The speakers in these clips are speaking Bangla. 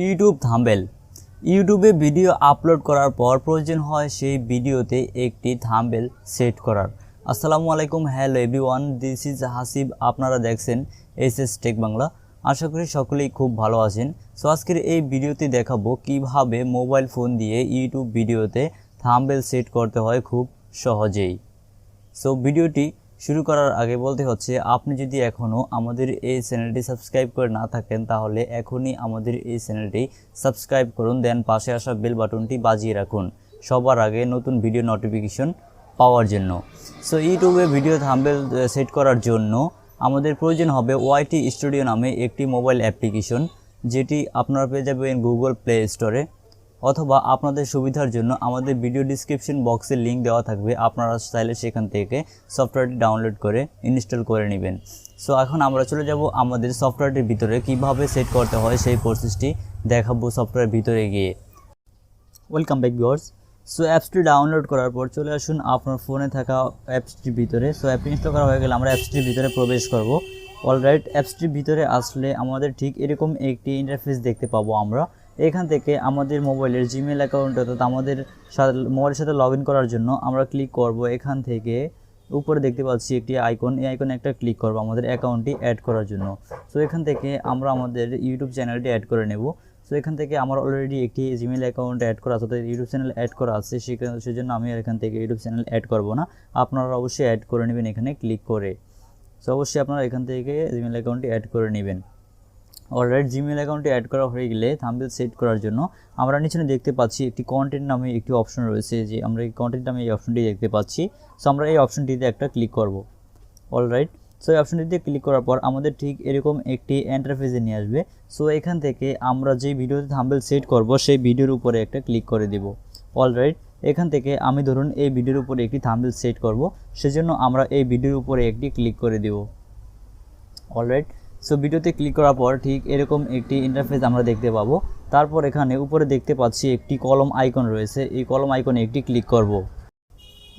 YouTube thumbnail. ইউটিউবে ভিডিও আপলোড করার পর প্রয়োজন হয় সেই ভিডিওতে একটি থাম্বনেল সেট করার। আসসালামু আলাইকুম, hello everyone, this is Hasib. আপনারা দেখছেন এসএস টেক বাংলা। আশা করি সকলেই খুব ভালো আছেন। সো আজকের এই ভিডিওতে দেখাবো কিভাবে মোবাইল ফোন দিয়ে ইউটিউব ভিডিওতে থাম্বনেল সেট করতে হয় খুব সহজেই। সো ভিডিওটি শুরু করার আগে বলতে হচ্ছে, আপনি যদি এখনও আমাদের এই চ্যানেলটি সাবস্ক্রাইব করে না থাকেন তাহলে এখনই আমাদের এই চ্যানেলটি সাবস্ক্রাইব করুন, দেন পাশে আসা বেল বাটনটি বাজিয়ে রাখুন সবার আগে নতুন ভিডিও নোটিফিকেশন পাওয়ার জন্য। সো ইউটিউবে ভিডিও থাম্বনেল সেট করার জন্য আমাদের প্রয়োজন হবে ওয়াইটি স্টুডিও নামে একটি মোবাইল অ্যাপ্লিকেশন, যেটি আপনারা পেয়ে যাবেন গুগল প্লে স্টোরে, অথবা আপনাদের সুবিধার জন্য আমাদের ভিডিও ডিসক্রিপশন বক্সে লিঙ্ক দেওয়া থাকবে, আপনারা চাইলে সেখান থেকে সফটওয়্যারটি ডাউনলোড করে ইনস্টল করে নেবেন। সো এখন আমরা চলে যাব আমাদের সফটওয়্যারটির ভিতরে, কিভাবে সেট করতে হয় সেই প্রসেসটি দেখাবো সফটওয়্যারের ভিতরে গিয়ে। Welcome back viewers. সো অ্যাপসটি ডাউনলোড করার পর চলে আসুন আপনার ফোনে থাকা অ্যাপসটির ভিতরে। সো অ্যাপ ইনস্টল করা হয়ে গেলে আমরা অ্যাপসটির ভিতরে প্রবেশ করব। অলরাইট, অ্যাপসটির ভিতরে আসলে আমাদের ঠিক এরকম একটি ইন্টারফেস দেখতে পাবো আমরা। এখান থেকে আমাদের মোবাইলের জিমেল অ্যাকাউন্ট, অর্থাৎ আমাদের মোবাইলের সাথে লগ ইন করার জন্য আমরা ক্লিক করব। এখান থেকে উপরে দেখতে পাচ্ছি একটি আইকন, এই আইকনে একটা ক্লিক করব আমাদের অ্যাকাউন্টটি অ্যাড করার জন্য। সো এখান থেকে আমরা আমাদের ইউটিউব চ্যানেলটি অ্যাড করে নেব। সো এখান থেকে আমার অলরেডি একটি জিমেল অ্যাকাউন্ট অ্যাড করা আছে, অর্থাৎ ইউটিউব চ্যানেল অ্যাড করা আছে, সেজন্য আমি এখান থেকে ইউটিউব চ্যানেল অ্যাড করব না, আপনারা অবশ্যই অ্যাড করে নেবেন এখানে ক্লিক করে। সো অবশ্যই আপনারা এখান থেকে জিমেল অ্যাকাউন্টটি অ্যাড করে নেবেন। অলরাইট, জিমেল অ্যাকাউন্টটি অ্যাড করা হয়ে গেলে থাম্বনেল সেট করার জন্য আমরা নিচে দেখতে পাচ্ছি একটি কন্টেন্ট নামে একটি অপশন রয়েছে, যে আমরা এই কন্টেন্ট নামে এই অপশনটি দেখতে পাচ্ছি। সো আমরা এই অপশনটিতে একটা ক্লিক করব। অলরাইট, সো এই অপশনটিতে ক্লিক করার পর আমাদের ঠিক এরকম একটি ইন্টারফেসে নিয়ে আসবে। সো এখান থেকে আমরা যে ভিডিওতে থাম্বনেল সেট করব সেই ভিডিওর উপরে একটা ক্লিক করে দেব। অলরাইট, এখান থেকে আমি ধরুন এই ভিডিওর উপরে একটি থাম্বনেল সেট করব, সেজন্য আমরা এই ভিডিওর উপরে একটি ক্লিক করে দেব। অলরাইট, সো ভিডিওতে ক্লিক করার পর ঠিক এরকম একটি ইন্টারফেস আমরা দেখতে পাবো। তারপর এখানে উপরে দেখতে পাচ্ছি একটি কলম আইকন রয়েছে, এই কলম আইকনে একটি ক্লিক করব।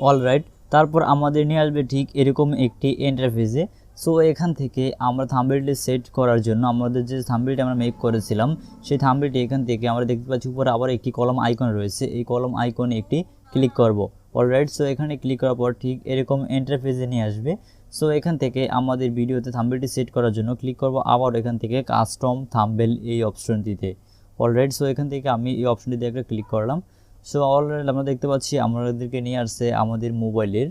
অলরাইট, তারপর আমাদের নিয়ে আসবে ঠিক এরকম একটি ইন্টারফেসে। সো এখান থেকে আমরা থাম্বনেলটি সেট করার জন্য আমাদের যে থাম্বনেলটি আমরা মেক করেছিলাম সেই থাম্বনেলটি এখান থেকে আমরা দেখতে পাচ্ছি উপরে আবার একটি কলম আইকন রয়েছে, এই কলম আইকনে একটি ক্লিক করব। অলরাইট, সো এখানে ক্লিক করার পর ঠিক এরকম ইন্টারফেসে নিয়ে আসবে। সো এখান থেকে আমাদের ভিডিওতে থাম্বনেলটি সেট করার জন্য ক্লিক করব আবার এখান থেকে কাস্টম থাম্বনেল এই অপশনটিতে। অলরাইট, সো এখান থেকে আমি এই অপশনটিতে একটা ক্লিক করলাম। সো অলরেডি আমরা দেখতে পাচ্ছি আমাদেরকে নিয়ে আসছে আমাদের মোবাইলের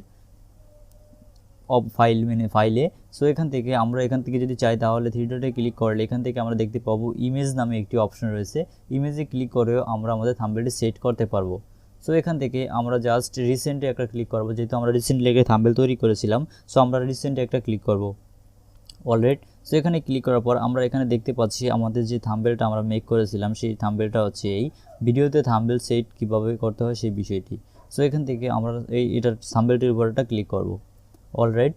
ফাইলে। সো এখান থেকে আমরা যদি চাই তাহলে থ্রি ডটে ক্লিক করলে এখান থেকে আমরা দেখতে পাবো ইমেজ নামে একটি অপশন রয়েছে, ইমেজে ক্লিক করেও আমরা আমাদের থাম্বনেলটি সেট করতে পারবো। সো এখান থেকে আমরা জাস্ট রিসেন্টে একটা ক্লিক করব, যেহেতু আমরা রিসেন্টলি একটা থাম্বনেল তৈরি করেছিলাম। সো আমরা রিসেন্টে একটা ক্লিক করব। অলরাইট, সো এখানে ক্লিক করার পর আমরা এখানে দেখতে পাচ্ছি আমাদের যে থাম্বনেলটা আমরা মেক করেছিলাম সেই থাম্বনেলটা হচ্ছে এই ভিডিওতে থাম্বনেল সেট কীভাবে করতে হয় সেই বিষয়টি। সো এখান থেকে আমরা এটার থাম্বনেলটির উপর একটা ক্লিক করব। অলরাইট,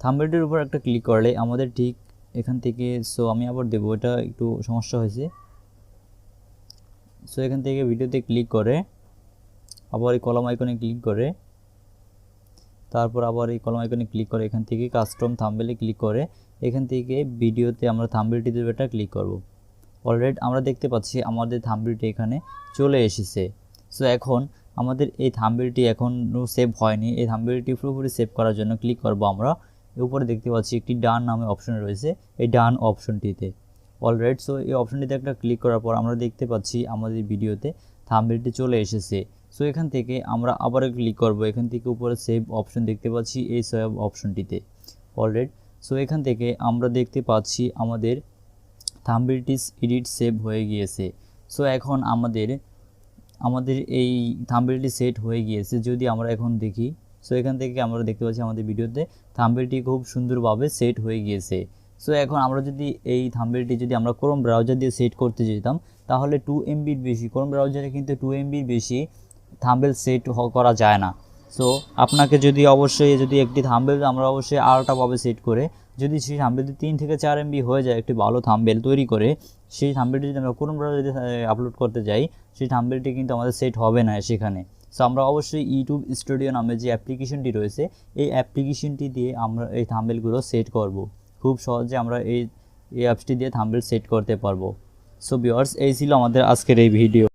থাম্বনেলটির উপর একটা ক্লিক করলে আমাদের ঠিক এখান থেকে, সো আমি আবার দেবো, এটা একটু সমস্যা হয়েছে। সো এখান থেকে ভিডিওতে ক্লিক করে আবার এই কলম আইকনে ক্লিক করে, তারপর আবার এই কলম আইকনে ক্লিক করে এখান থেকে কাস্টম থাম্বনেলে ক্লিক করে এখান থেকে ভিডিওতে আমরা থাম্বনেলটিতে একটা ক্লিক করব। অলরাইট, আমরা দেখতে পাচ্ছি আমাদের থাম্বনেলটি এখানে চলে এসেছে। সো এখন আমাদের এই থাম্বনেলটি এখনও সেভ হয়নি, এই থাম্বনেলটি পুরোপুরি সেভ করার জন্য ক্লিক করব আমরা। উপরে দেখতে পাচ্ছি একটি ডান নামে অপশন রয়েছে, এই ডান অপশনটিতে। অলরাইট, সো এই অপশনটিতে একটা ক্লিক করার পর আমরা দেখতে পাচ্ছি আমাদের ভিডিওতে থাম্বনেলটি চলে এসেছে। সো এখান থেকে আমরা আবারও ক্লিক করব, এখান থেকে উপরে সেভ অপশন দেখতে পাচ্ছি এই সেভ অপশনটিতে। অলরাইট, সো এখান থেকে আমরা দেখতে পাচ্ছি আমাদের থাম্বনেলটি এডিট সেভ হয়ে গিয়েছে। সো এখন আমাদের এই থাম্বনেলটি সেট হয়ে গিয়েছে। যদি আমরা এখন দেখি, সো এখান থেকে আমরা দেখতে পাচ্ছি আমাদের ভিডিওতে থাম্বনেলটি খুব সুন্দরভাবে সেট হয়ে গিয়েছে। সো এখন আমরা যদি এই থাম্বনেলটি যদি আমরা ক্রোম ব্রাউজার দিয়ে সেট করতে যেতাম তাহলে 2 MBর বেশি, ক্রোম ব্রাউজারে কিন্তু 2 MBর বেশি থাম্বনেল সেট করা যায় না। সো আপনাকে অবশ্যই একটি থাম্বনেল আমরা অবশ্যই আলাদাভাবে সেট করে, যদি সেই থাম্বনেলটি 3 থেকে 4 MB হয়ে যায় একটি ভালো থাম্বনেল তৈরি করে, সেই থাম্বনেলটি যদি আমরা ক্রোম ব্রাউজারে আপলোড করতে যাই সেই থাম্বনেলটি কিন্তু আমাদের সেট হবে না সেখানে। সো আমরা অবশ্যই ইউটিউব স্টুডিও নামে যে অ্যাপ্লিকেশনটি রয়েছে এই অ্যাপ্লিকেশনটি দিয়ে আমরা এই থাম্বনেলগুলো সেট করব। খুব সহজে আমরা এই অ্যাপসটি দিয়ে থাম্বনেল সেট করতে পারবো। সো ভিউয়ার্স, এই ছিল আমাদের আজকের এই ভিডিও।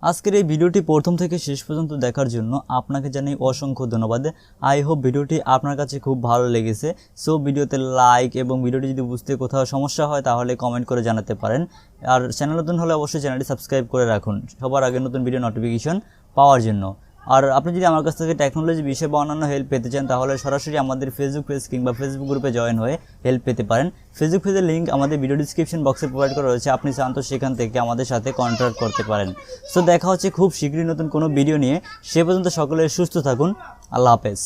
আজকের এই ভিডিওটি প্রথম থেকে শেষ পর্যন্ত দেখার জন্য আপনাকে জানাই অসংখ্য ধন্যবাদ। আই হোপ ভিডিওটি আপনার কাছে খুব ভালো লেগেছে। সো ভিডিওতে লাইক এবং ভিডিওটি যদি বুঝতে কোথাও সমস্যা হয় তাহলে কমেন্ট করে জানাতে পারেন। আর চ্যানেল নতুন হলে অবশ্যই চ্যানেলটি সাবস্ক্রাইব করে রাখুন সবার আগে নতুন ভিডিও নোটিফিকেশন পাওয়ার জন্য। আর আপনি যদি আমার কাছ থেকে টেকনোলজি বিষয় বা অন্যান্য হেল্প পেতে চান তাহলে সরাসরি আমাদের ফেসবুক পেজ কিংবা ফেসবুক গ্রুপে জয়েন হয়ে হেল্প পেতে পারেন। ফেসবুক পেজের লিঙ্ক আমাদের ভিডিও ডিসক্রিপশন বক্সে প্রোভাইড করা রয়েছে, আপনি চান তো সেখান থেকে আমাদের সাথে কন্ট্যাক্ট করতে পারেন। সো দেখা হচ্ছে খুব শীঘ্রই নতুন কোনো ভিডিও নিয়ে। সে পর্যন্ত সকলে সুস্থ থাকুন। আল্লাহ হাফেজ।